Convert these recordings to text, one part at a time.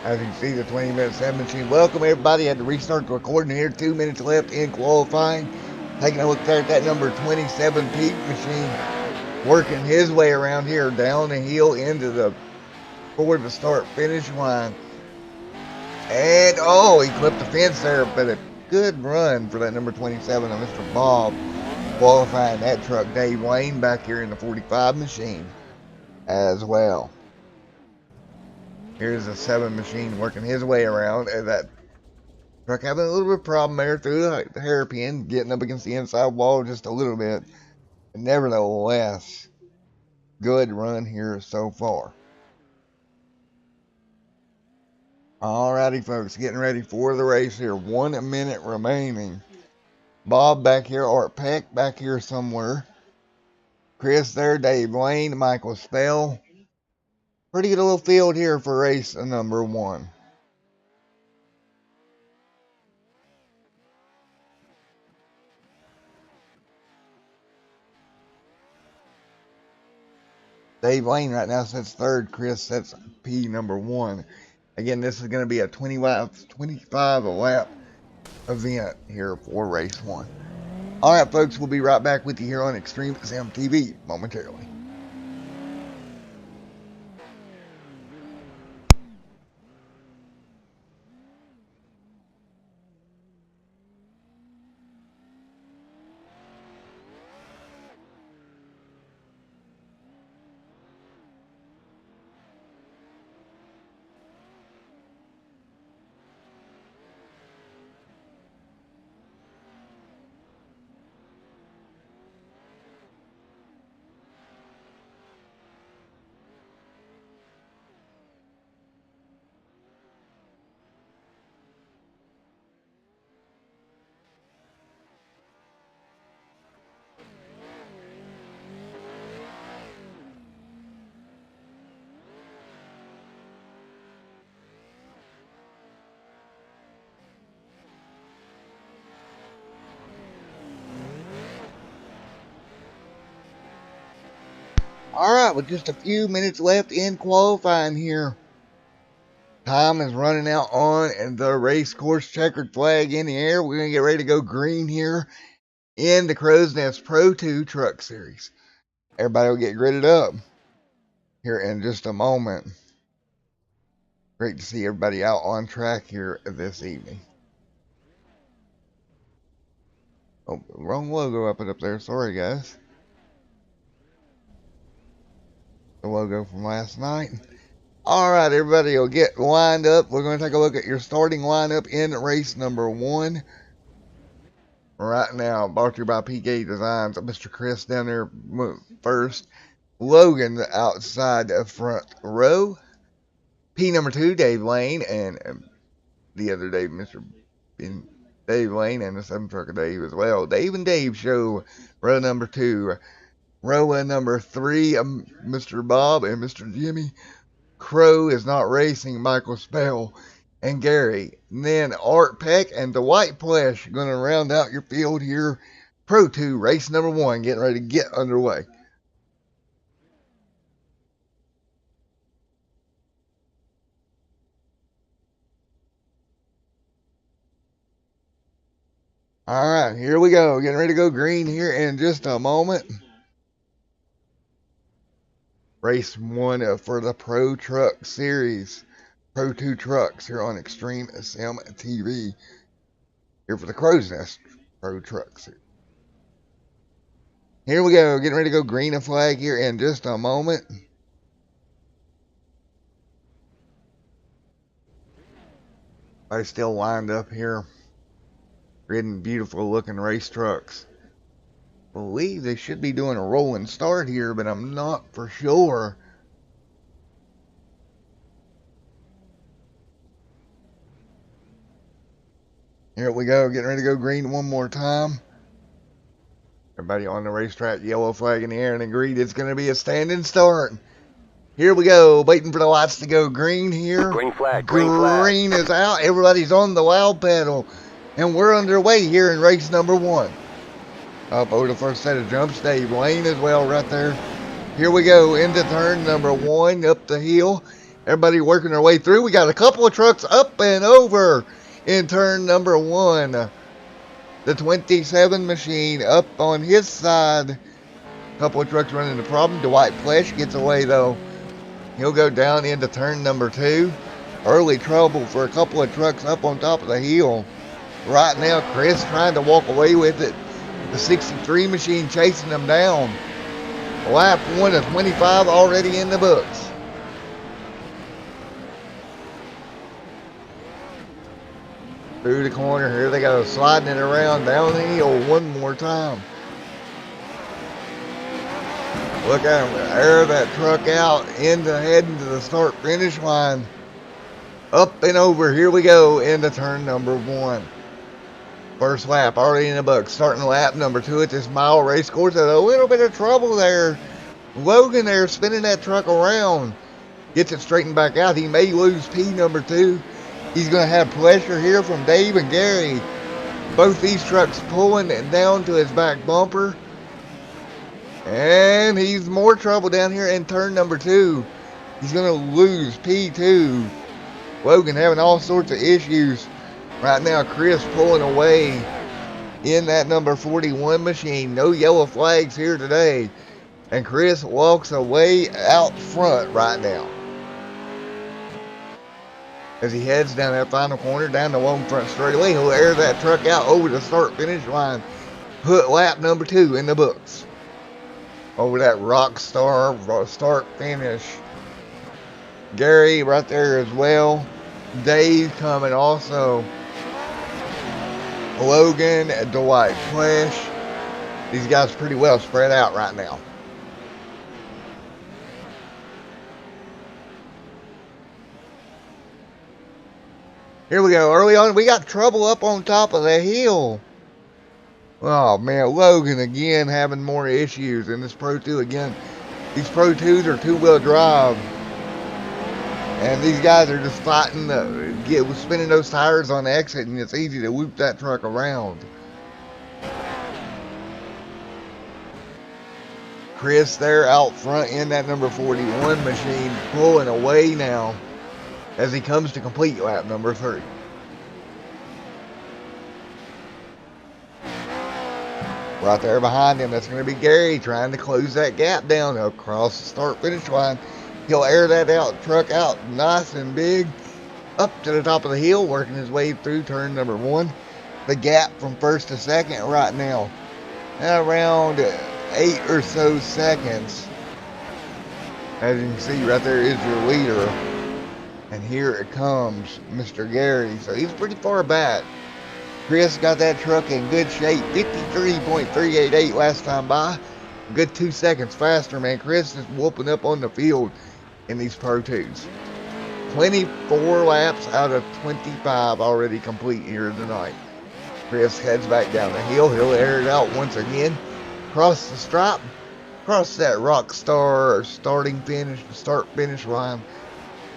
As you can see, the 20-minute 7 machine. Welcome everybody. Had to restart the recording here. 2 minutes left in qualifying. Taking a look there at that number 27 Pete machine. Working his way around here down the hill into the toward the start finish line. And oh, he clipped the fence there, but a good run for that number 27 of Mr. Bob. Qualifying that truck. Dave Wayne back here in the 45 machine as well. Here's a 7 machine working his way around, and that truck having a little bit of problem there through the hairpin, getting up against the inside wall just a little bit. Nevertheless, good run here so far. Alrighty, folks, getting ready for the race here. 1 minute remaining. Bob back here, Art Peck back here somewhere. Chris there, Dave Lane, Michael Spell. Pretty good little field here for race number 1. Dave Lane right now sets 3rd. Chris sets P number 1. Again, this is going to be a 25 lap event here for race 1. Alright, folks, we'll be right back with you here on Extreme Sim TV momentarily. Alright, with just a few minutes left in qualifying here. Time is running out on the race course. Checkered flag in the air. We're going to get ready to go green here in the Crowsnest Pro 2 Truck Series. Everybody will get gridded up here in just a moment. Great to see everybody out on track here this evening. Oh, wrong logo up there. Sorry, guys. The logo from last night. Alright, everybody will get lined up. We're going to take a look at your starting lineup in race number 1. Right now, brought to you by PK Designs. Mr. Chris down there first. Logan outside the front row. P number 2, Dave Lane, and the other Dave, Mr. Dave Lane, and the 7 trucker Dave as well. Dave and Dave show row number 2. Row number 3, Mr. Bob and Mr. Jimmy. Crow is not racing, Michael Spell and Gary. And then Art Peck and Dwight Plesh going to round out your field here. Pro 2, race number 1, getting ready to get underway. Alright, here we go. Getting ready to go green here in just a moment. Race 1 for the Pro Truck Series. Pro 2 trucks here on Extreme Sim TV. Here for the Crowsnest Pro Truck Series. Here we go. Getting ready to go green a flag here in just a moment. Everybody's still lined up here. Ridden beautiful looking race trucks. Believe they should be doing a rolling start here, but I'm not for sure. Here we go, getting ready to go green one more time. Everybody on the racetrack, yellow flag in the air and agreed it's going to be a standing start. Here we go, waiting for the lights to go green here. Green flag, green flag. Green is out, everybody's on the wow pedal. And we're underway here in race number 1. Up over the first set of jumps, Dave Lane as well right there. Here we go into turn number 1 up the hill. Everybody working their way through. We got a couple of trucks up and over in turn number 1. The 27 machine up on his side. A couple of trucks running into problem. Dwight Flesh gets away though. He'll go down into turn number 2. Early trouble for a couple of trucks up on top of the hill. Right now, Chris trying to walk away with it. The 63 machine chasing them down. Lap 1 of 25 already in the books. Through the corner here, they got sliding it around down the hill one more time. Look at him air that truck out heading to the start finish line. Up and over, here we go into turn number 1. First lap already in the books. Starting lap number 2 at this mile race course. A little bit of trouble there. Logan there spinning that truck around. Gets it straightened back out. He may lose P number 2. He's going to have pressure here from Dave and Gary. Both these trucks pulling it down to his back bumper. And he's more trouble down here in turn number 2. He's going to lose P2. Logan having all sorts of issues. Right now, Chris pulling away in that number 41 machine. No yellow flags here today. And Chris walks away out front right now. As he heads down that final corner, down the long front straightaway, he'll air that truck out over the start-finish line. Put lap number 2 in the books. Over that rock star start-finish. Gary right there as well. Dave coming also. Logan, Dwight Flesh. These guys pretty well spread out right now. Here we go. Early on, we got trouble up on top of the hill. Oh, man. Logan again having more issues in this Pro 2 again. These Pro 2s are two-wheel drive. And these guys are just fighting, spinning those tires on the exit, and it's easy to whoop that truck around. Chris there out front in that number 41 machine, pulling away now as he comes to complete lap number 3. Right there behind him, that's going to be Gary trying to close that gap down across the start-finish line. He'll air that truck out nice and big up to the top of the hill, working his way through turn number 1. The gap from first to second right now, around 8 or so seconds. As you can see, right there is your leader. And here it comes, Mr. Gary. So he's pretty far back. Chris got that truck in good shape. 53.388 last time by. Good 2 seconds faster, man. Chris is whooping up on the field in these Pro 2s. 24 laps out of 25 already complete here tonight. Chris heads back down the hill. He'll air it out once again. Cross the stripe. Cross that rock star start finish line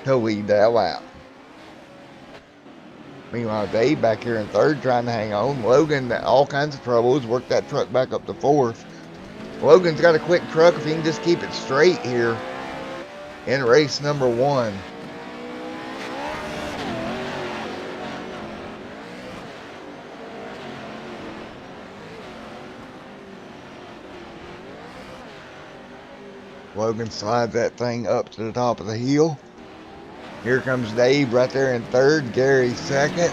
to lead that lap. Meanwhile, Dave back here in 3rd trying to hang on. Logan, all kinds of troubles. Worked that truck back up to 4th. Logan's got a quick truck if he can just keep it straight here in race number 1. Logan slides that thing up to the top of the hill. Here comes Dave right there in 3rd, Gary 2nd.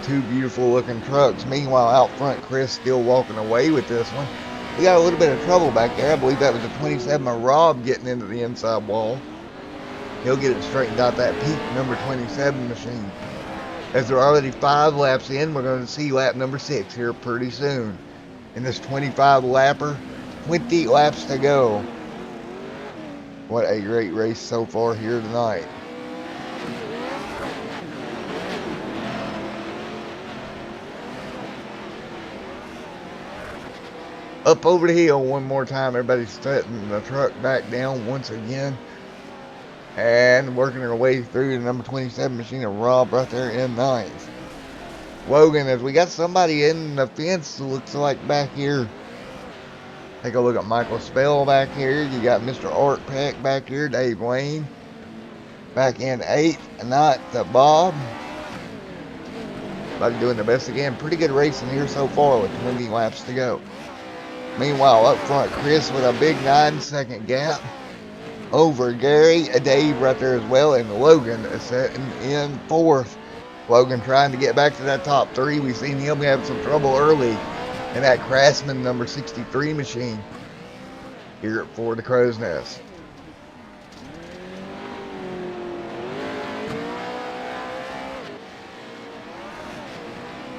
2 beautiful looking trucks. Meanwhile, out front, Chris still walking away with this one. We got a little bit of trouble back there. I believe that was a 27 of Rob getting into the inside wall. He'll get it straightened out, that peak number 27 machine. As they're already 5 laps in, we're going to see lap number 6 here pretty soon. In this 25 lapper, 20 laps to go. What a great race so far here tonight. Up over the hill one more time. Everybody's setting the truck back down once again. And working their way through the number 27 machine of Rob right there in 9th. Logan, as we got somebody in the fence, looks like back here. Take a look at Michael Spell back here. You got Mr. Art Peck back here. Dave Lane back in 8th. 9th, Bob. Everybody doing their best again. Pretty good racing here so far with 20 laps to go. Meanwhile, up front, Chris with a big 9-second gap over Gary. Dave right there as well, and Logan is sitting in 4th. Logan trying to get back to that top 3. We've seen him have some trouble early in that Craftsman number 63 machine here for the Crowsnest.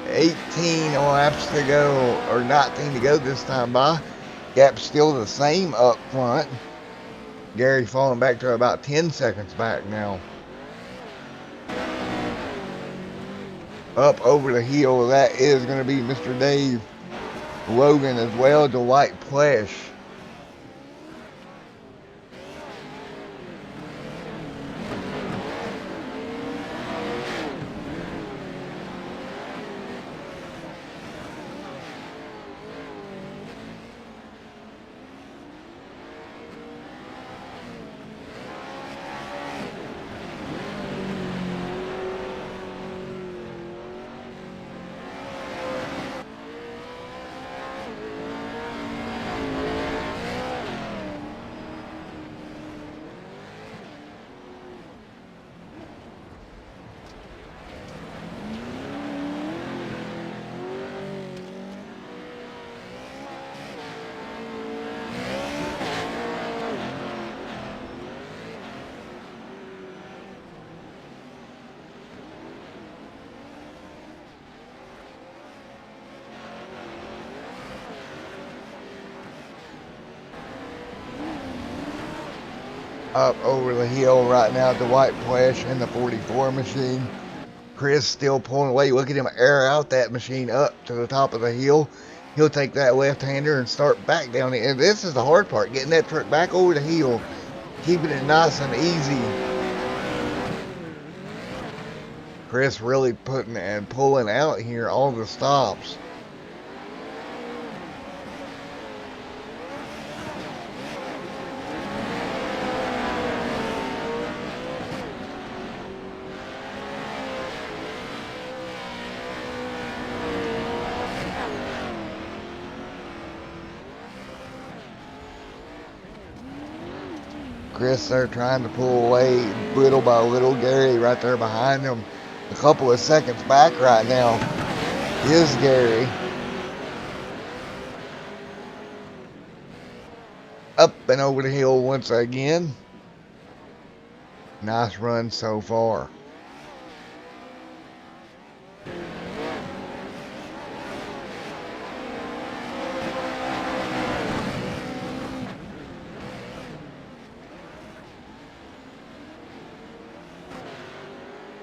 $18 laps to go, or 19 to go this time by. Gap's still the same up front. Gary falling back to about 10 seconds back now. Up over the hill, that is going to be Mr. Dave Logan as well, to White Plesh. Up over the hill right now to White Plesh in the 44 machine. Chris still pulling away. Look at him air out that machine up to the top of the hill. He'll take that left-hander and start back down it. And this is the hard part, getting that truck back over the hill, keeping it nice and easy. Chris really putting and pulling out here all the stops. Chris there trying to pull away little by little. Gary right there behind him. A couple of seconds back right now is Gary. Up and over the hill once again. Nice run so far.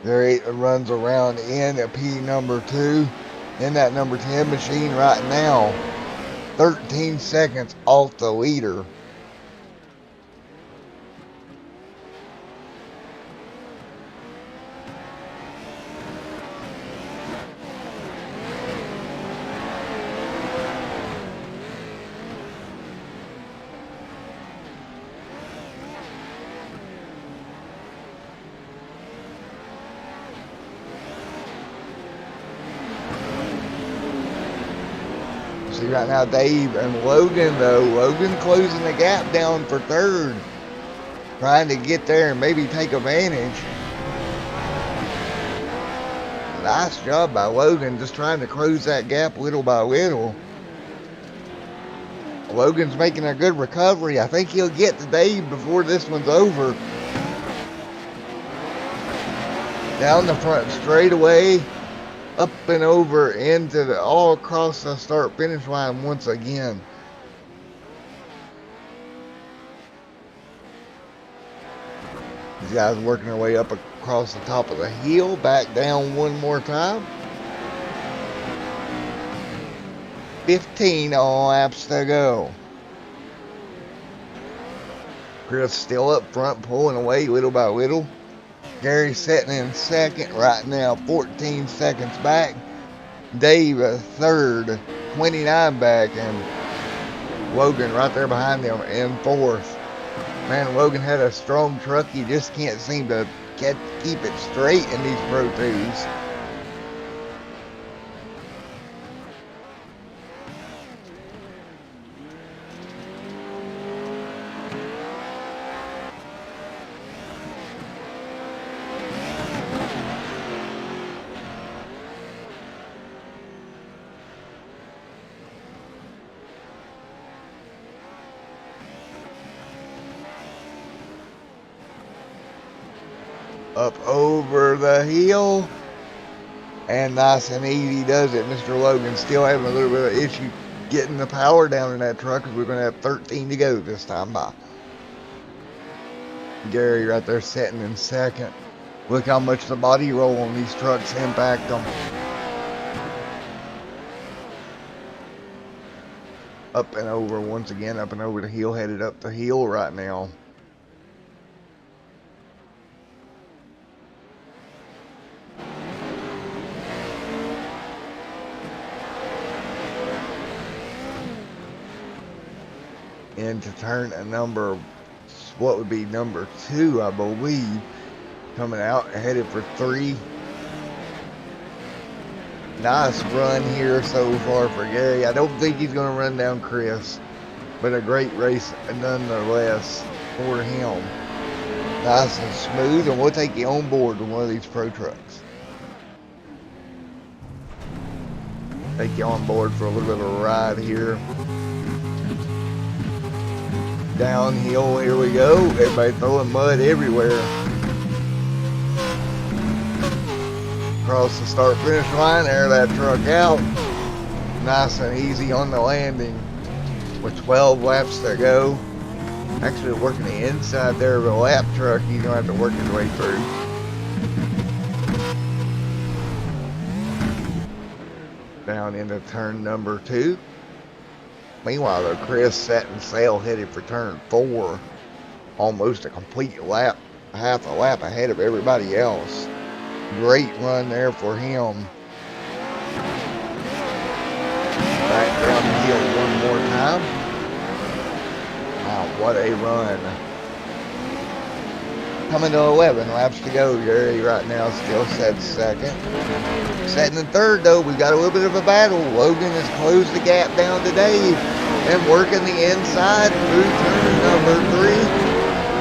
There runs around in a P number 2 in that number 10 machine right now. 13 seconds off the leader. See right now Dave and Logan though. Logan closing the gap down for 3rd. Trying to get there and maybe take advantage. Nice job by Logan, just trying to close that gap little by little. Logan's making a good recovery. I think he'll get to Dave before this one's over. Down the front straightaway. Up and over into the all across the start finish line once again. These guys working their way up across the top of the hill, back down one more time. 15 laps to go. Chris still up front, pulling away little by little. Gary sitting in 2nd right now, 14 seconds back. Dave 3rd, 29 back. And Logan right there behind them in fourth. Man, Logan had a strong truck. He just can't seem to keep it straight in these Pro 2s. Up over the hill, and nice and easy does it. Mr. Logan still having a little bit of issue getting the power down in that truck, because we're going to have 13 to go this time by. Gary right there sitting in second. Look how much the body roll on these trucks impact them. Up and over once again, up and over the hill, headed up the hill right now. Into turn number, what would be number 2, I believe, coming out headed for 3. Nice run here so far for Gary. I don't think he's going to run down Chris, but a great race nonetheless for him. Nice and smooth, and we'll take you on board to one of these Pro trucks. Take you on board for a little bit of a ride here. Downhill, here we go. Everybody throwing mud everywhere. Across the start finish line, air that truck out. Nice and easy on the landing. With 12 laps to go. Actually working the inside there of a lap truck. He's going to have to work his way through. Down into turn number 2. Meanwhile, though, Chris sat and sail headed for turn 4. Almost a complete lap, half a lap ahead of everybody else. Great run there for him. Back down the hill one more time. Wow, what a run. Coming to 11 laps to go. Gary right now still set second. Setting in third, though, we've got a little bit of a battle. Logan has closed the gap down to Dave and working the inside. Move turn number 3.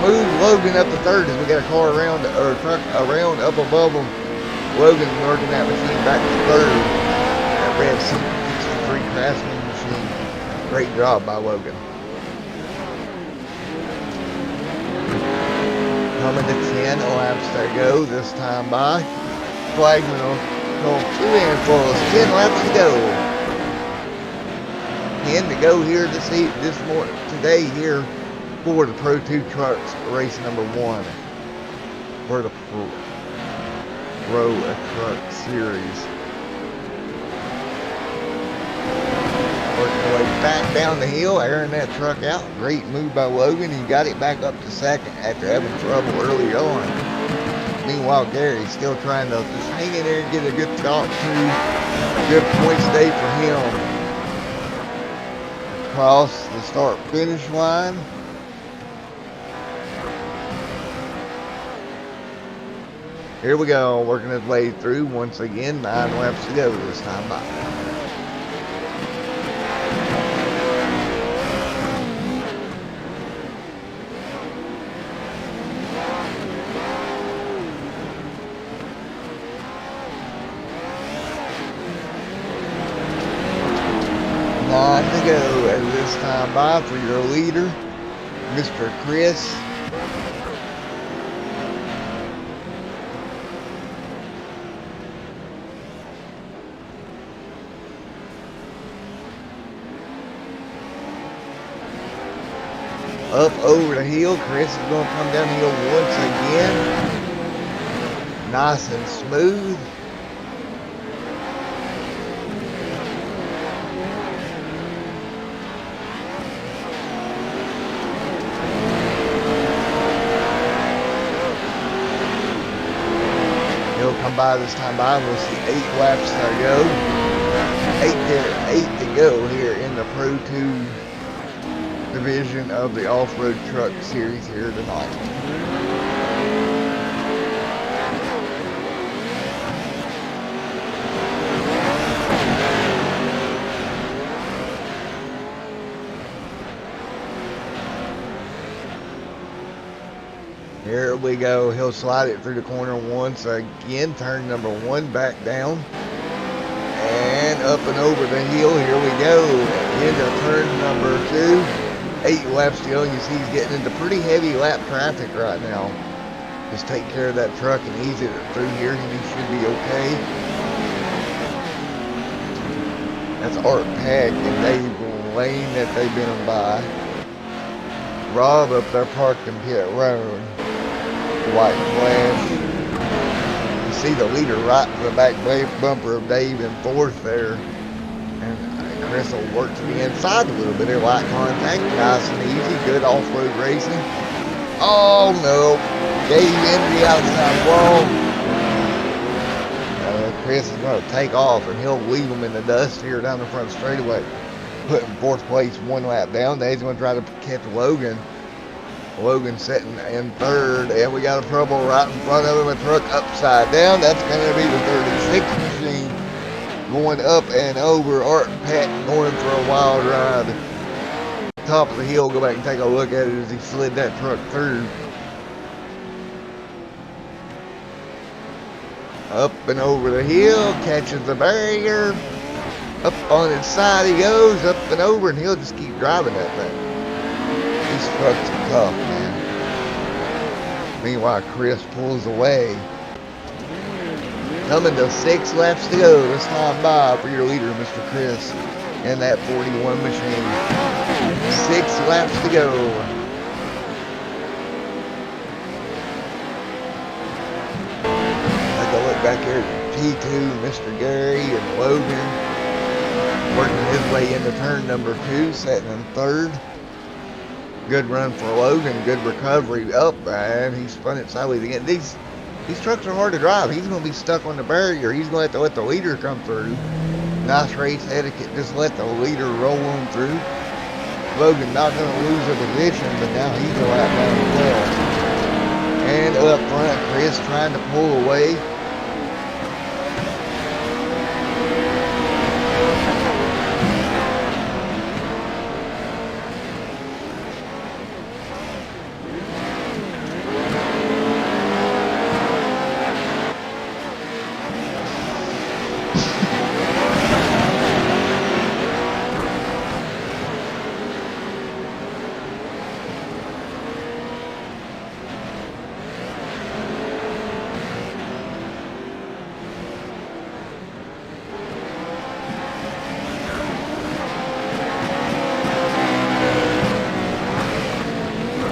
Move Logan up to third as we got a car around, or a truck around up above him. Logan working that machine back to third. That red C63 Craftsman machine. Great job by Logan. Coming to 10 laps to go this time by. Flagman will go 2 handfuls, 10 laps to go. 10 to go here this morning, today here for the Pro 2 trucks, race number 1 for the Pro Truck Series. Working our way back down the hill, airing that truck out. Great move by Logan. He got it back up to second after having trouble early on. Meanwhile, Gary's still trying to just hang in there and get a good top 2. Good points day for him. Across the start finish line. Here we go, working his way through once again. 9 laps to go this time by. To go as this time by for your leader, Mr. Chris. Up over the hill, Chris is going to come down the hill once again. Nice and smooth. Come by this time by, we'll see 8 laps to go. 8 to go here in the Pro 2 division of the off-road truck series here tonight. Here we go. He'll slide it through the corner once again. Turn number 1 back down. And up and over the hill. Here we go. Into turn number 2. 8 laps to go. You see he's getting into pretty heavy lap traffic right now. Just take care of that truck and ease it through here and he should be okay. That's Art Pack and Dave Lane that they've been by. Rob up there parked in pit road. White flash. You see the leader right to the back bumper of Dave in 4th there. And Chris will work to the inside a little bit there. Light contact. Nice and easy. Good off-road racing. Oh no. Dave into the outside wall. Chris is going to take off and he'll leave him in the dust here down the front straightaway. Put in 4th place 1 lap down. Dave's going to try to catch Logan. Logan sitting in 3rd, and we got a trouble right in front of him, a truck upside down. That's going to be the 36 machine going up and over. Art Pack going for a wild ride. Top of the hill, go back and take a look at it as he slid that truck through. Up and over the hill, catches the barrier. Up on its side he goes, up and over, and he'll just keep driving that thing. These trucks are tough, man. Meanwhile, Chris pulls away. Coming to 6 laps to go. Let's time by for your leader, Mr. Chris, in that 41 machine. 6 laps to go. Take a look back here at T2, Mr. Gary and Logan. Working his way into turn number 2, sitting in 3rd. Good run for Logan, good recovery up, and he spun it sideways again. These trucks are hard to drive. He's going to be stuck on the barrier. He's going to have to let the leader come through. Nice race etiquette, just let the leader roll on through. Logan not going to lose a position, but now he's a lap down as well. And up front, Chris trying to pull away.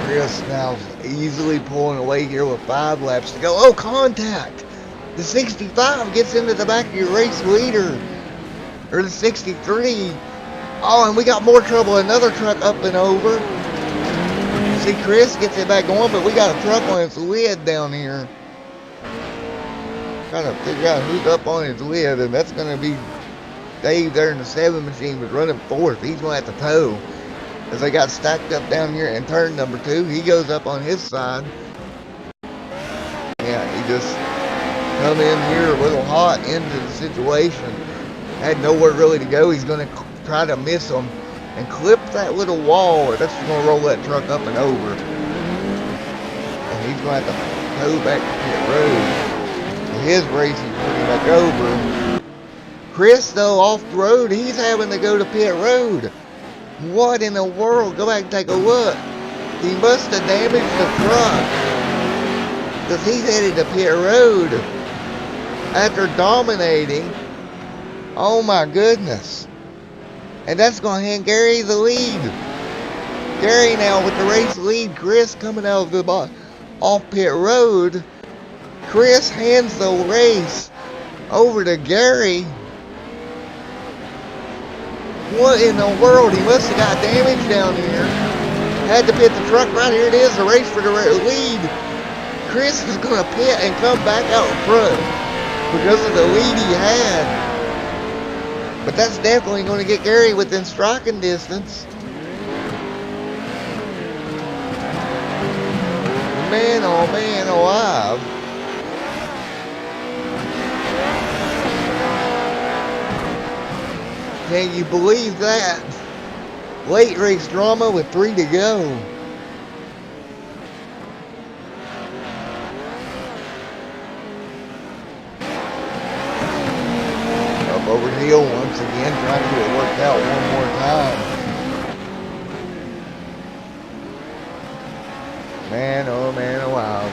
Chris now easily pulling away here with 5 laps to go. Oh, contact! The 65 gets into the back of your race leader. Or the 63. Oh, and we got more trouble. Another truck up and over. See, Chris gets it back going, but we got a truck on its lid down here. Trying to figure out who's up on his lid, and that's going to be Dave there in the 7 machine was running 4th. He's going to have to tow. As they got stacked up down here in turn number 2, he goes up on his side. Yeah, he just come in here a little hot into the situation. Had nowhere really to go. He's going to try to miss them and clip that little wall. That's going to roll that truck up and over. And he's going to have to tow back to pit road. His race is pretty much over. Chris, though, off the road, he's having to go to pit road. What in the world? Go back and take a look. He must have damaged the truck, because he's headed to pit road after dominating. Oh my goodness. And that's going to hand Gary the lead. Gary now with the race lead. Chris coming out of the off pit road. Chris hands the race over to Gary. What in the world? He must have got damaged down here. Had to pit the truck. Right here it is, the race for the lead. Chris is going to pit and come back out in front because of the lead he had. But that's definitely going to get Gary within striking distance. man alive. Can you believe that? Late race drama with 3 to go. Up over the hill once again, trying to get it worked out one more time. Man, oh man alive.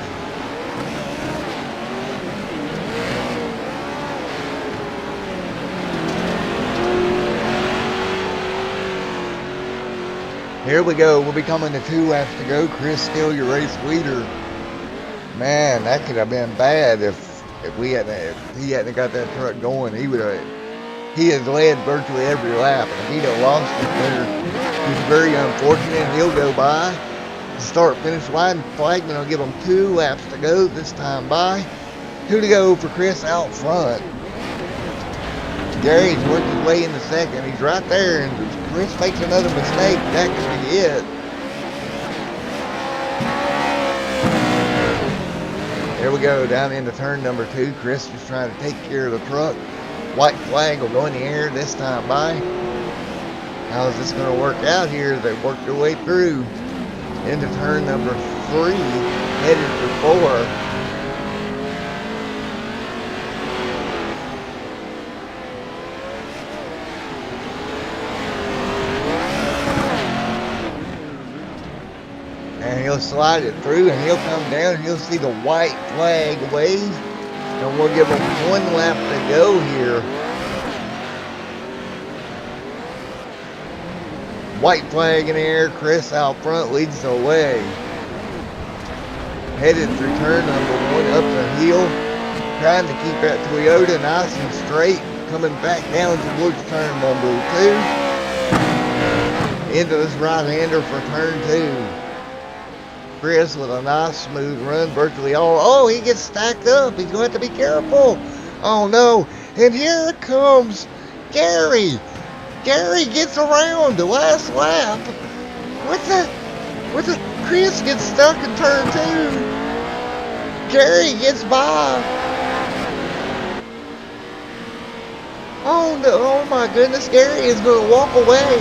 Here we go. We'll be coming to 2 laps to go. Chris still your race leader. Man, that could have been bad if he hadn't got that truck going. He has led virtually every lap, and if he'd have lost it there, it's very unfortunate. He'll go by. Start finish line. Flagman will give him 2 laps to go this time by. 2 to go for Chris out front. Gary's worked his way in the second. He's right there, and if Chris makes another mistake, that could be it. There we go, down into turn number 2. Chris is trying to take care of the truck. White flag will go in the air this time by. How is this going to work out here? They've worked their way through into turn number 3, headed for 4. And he'll slide it through, and he'll come down, and he'll see the white flag wave, and we'll give him 1 lap to go here. White flag in the air. Chris out front leads the way. Headed through turn number 1 up the hill, trying to keep that Toyota nice and straight, coming back down towards turn number 2. Into this right-hander for turn 2. Chris with a nice smooth run, virtually all. Oh, he gets stacked up. He's going to have to be careful. Oh no! And here comes Gary. Gary gets around the last lap. What the? Chris gets stuck in turn 2. Gary gets by. Oh no! Oh my goodness! Gary is going to walk away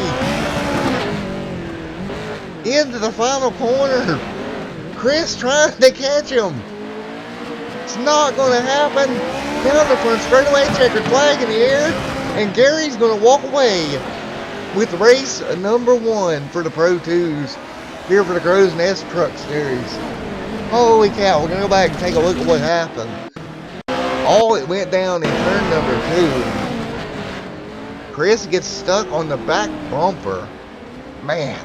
into the final corner. Chris trying to catch him. It's not going to happen. Down the front straightaway, checkered flag in the air, and Gary's going to walk away with race number 1 for the Pro 2s here for the Crowsnest Truck Series. Holy cow, we're going to go back and take a look at what happened. All it went down in turn number 2. Chris gets stuck on the back bumper. Man.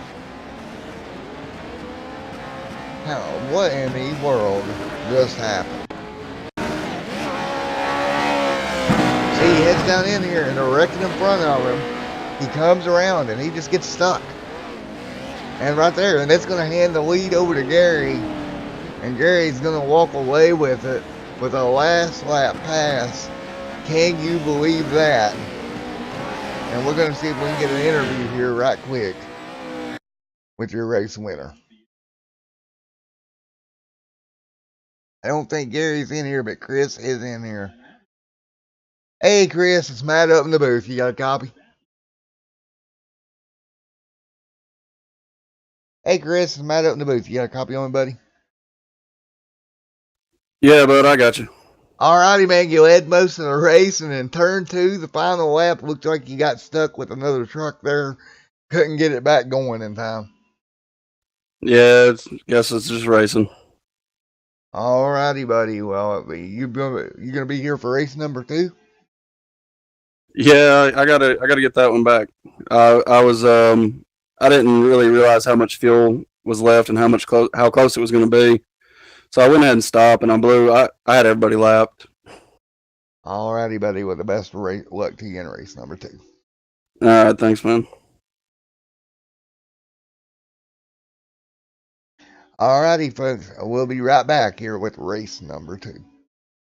What in the world just happened? See, he heads down in here and they're wrecking in front of him. He comes around and he just gets stuck. And right there, and it's going to hand the lead over to Gary. And Gary's going to walk away with it with a last lap pass. Can you believe that? And we're going to see if we can get an interview here right quick with your race winner. I don't think Gary's in here, but Chris is in here. Hey, Chris, it's Matt up in the booth. You got a copy? Hey, Chris, it's Matt up in the booth. You got a copy on me, buddy? Yeah, bud, I got you. Alrighty, man. You led most of the race, and in turn 2, the final lap, looked like you got stuck with another truck there. Couldn't get it back going in time. Yeah, guess it's just racing. Alrighty, buddy. Well, you gonna be here for race number 2? Yeah, I gotta get that one back. I didn't really realize how much fuel was left and how close it was going to be. So I went ahead and stopped, and I had everybody lapped. Alrighty, buddy. With the best luck to you in race number 2. All right, thanks, man. Alrighty, folks. We'll be right back here with race number 2.